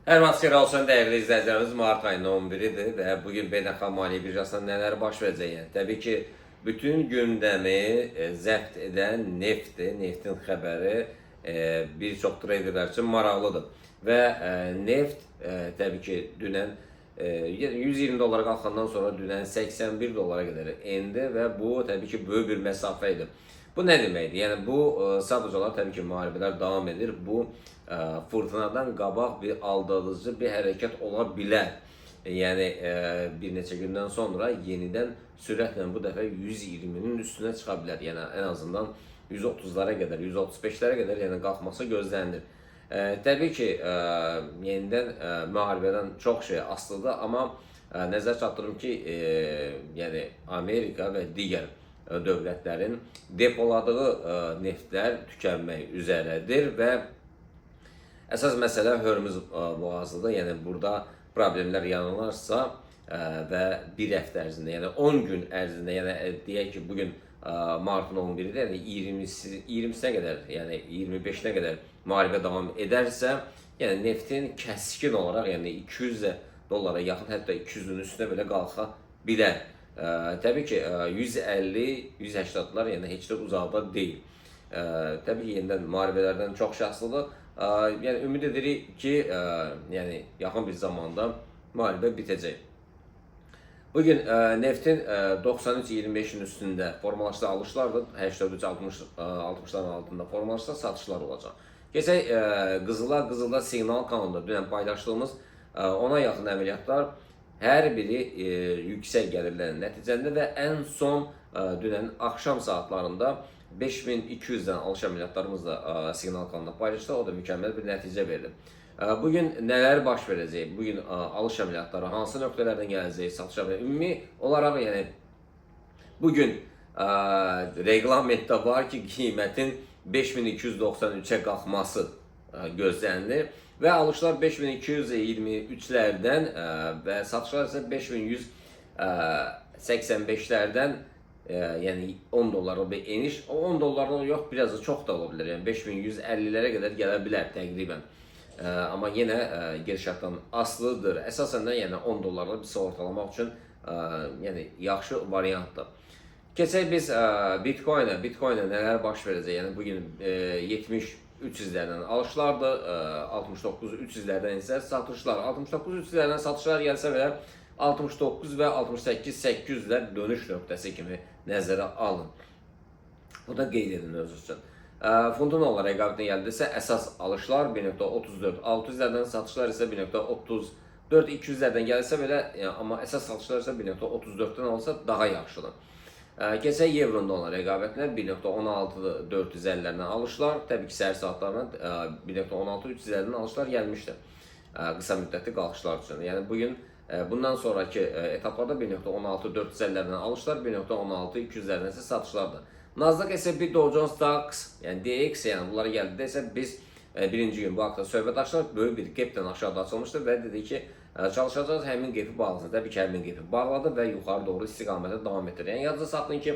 Hər vaxt xeyir olsun dəyərli izləyicilərimiz, Mart ayının 11-idir və bugün Beynəlxalq Maliyyə Birjasında nələr baş verəcək? Yəni, təbii ki, bütün gündəmi zəbt edən neftdir. Neftin xəbəri bir çox treyderlər üçün maraqlıdır. Və neft təbii ki, dünən 120 dollara qalxandan sonra dünən 81 dollara qədər endi və bu təbii ki, böyük bir məsafə idi. Bu nə deməkdir? Yəni bu sadəcə olaraq təbii ki, müharibələr davam edir. Bu fırtınadan qabaq bir aldadıcı bir hərəkət ola bilər. Yəni bir neçə gündən sonra yenidən sürətlə bu dəfə 120-nin üstünə çıxa bilər. Yəni ən azından 130-lara qədər, 135-lərə qədər yəni qalxması gözlənilir. Təbii ki, yenidən müharibədən çox şey asılıdır, amma nəzər çatdırım ki, yəni Amerika və digər dövlətlərin depoladığı neftlər tükənmək üzərədir və əsas məsələ Hörmüz boğazıdır. Yəni burada problemlər yaranarsa və bir həftə ərzində, yəni 10 gün ərzində, yəni deyək ki, bugün martın 11-də, yəni 20-sinə qədər, yəni 25-nə qədər müharibə davam edərsə, yəni neftin kəskin olaraq, yəni 200 dollara yaxın, hətta 200-ün üstünə belə qalxa bilər. Təbii ki, 150-180'lar yəni heç də uzaqda deyil. Təbii ki, yenidən müharibələrdən çox şəxslidir. Yəni ümid edirik ki, yəni yaxın bir zamanda müharibə bitəcək. Bugün neftin 93.25'in üstündə formalaşdığı alışlardır. 83.60'ların altında formalaşsa satışlar olacaq. Keçək Qızıla. Qızılda siqnal kanalında dünən paylaşdığımız ona yaxın əməliyyatlar hər biri yüksək gəlirlərin nəticəsində və ən son dünən axşam saatlarında 5200'dən alış əməliyyatlarımız da siqnal kanalında paylaşdı. O da mükəmməl bir nəticə verdi. Bugün nələr baş verəcək? Bugün alış əməliyyatları hansı nöqtələrdən gələcək? Satış əməliyyatları ümumi olaraq yəni bugün reglamentdə var ki, qiymətin 5293'e qalxması gözlənilir və alışlar 5223'lərdən və satışlar isə 5185'lərdən yəni 10 dollarlık bir eniş. O 10 dollarlık yox, biraz da çox da ola bilər. Yəni 5150'lərə qədər gələ bilər təqribən. Amma yenə gedişatdan asılıdır. Əsasən də yəni 10 dollarlık bir ortalamaq üçün yəni yaxşı variantdır. Keçək biz Bitcoin'e. Bitcoin'e nələr baş verəcək? Yəni bugün 70-300'lərdən alışlardır, 69-300'lərdən isə satışlar. 69-300'lərdən satışlar gəlsə belə 69 və 68-800'lər dönüş nöqtəsi kimi nəzərə alın. Bu da qeyd edin özünüz üçün. Funtun olaraq rəqabətinə gəldirsə əsas alışlar 1.34-600'lərdən, satışlar isə 1.34-200'lərdən gəlsə belə, amma əsas satışlar isə 1.34'dən olsa daha yaxşıdır. Keçək Evronun dolar rəqabətinə 1.16-450'lərdən alışlar, təbii ki, səhər saatlarına 1.16-300'lərdən alışlar gəlmişdir qısa müddətli qalxışlar üçün. Yəni bugün bundan sonraki etaplarda 1.16-450'lərdən alışlar, 1.16-200'lərdən isə satışlardır. Nasdaq S&P, Dow Jones, DAX, yəni DX, yəni bunlara gəldidə isə biz birinci gün bu haqda söhbət açdıq, böyük bir gapdən aşağıda açılmışdır və dedik ki, çalışacağız həmin gapi bağlasın. Təbii ki, həmin gapi bağladı və yuxarı doğru istiqamətə davam etdirir. Yəni yadda saxlayın ki,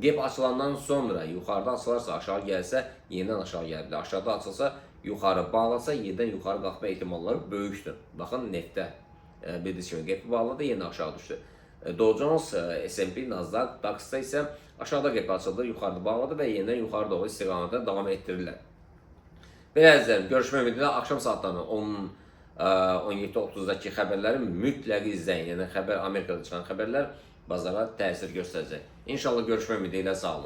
gap açılandan sonra yuxarıda açılarsa aşağı gəlsə, yenidən aşağı gələ bilər. Aşağıda açılsa, yuxarı bağlasa, yenidən yuxarı qalxma ehtimalları böyükdür. Baxın, neftdə bildiğiniz kimi gapi bağladı, yeni aşağı düşdü. Dow Jones, S&P, Nasdaq, DAX-da isə aşağıda gapi açıldı, yuxarıda bağladı və yenidən yuxarı doğru istiqamətə davam etdirirlər. Belə əzizlərim, görüşmək ümidi ilə axşam saatlarında 17:30'daki xəbərləri mütləq izləyin. Yəni xəbər Amerikada çıxan xəbərlər bazara təsir göstərəcək. İnşallah görüşmək ümidi ilə sağ olun.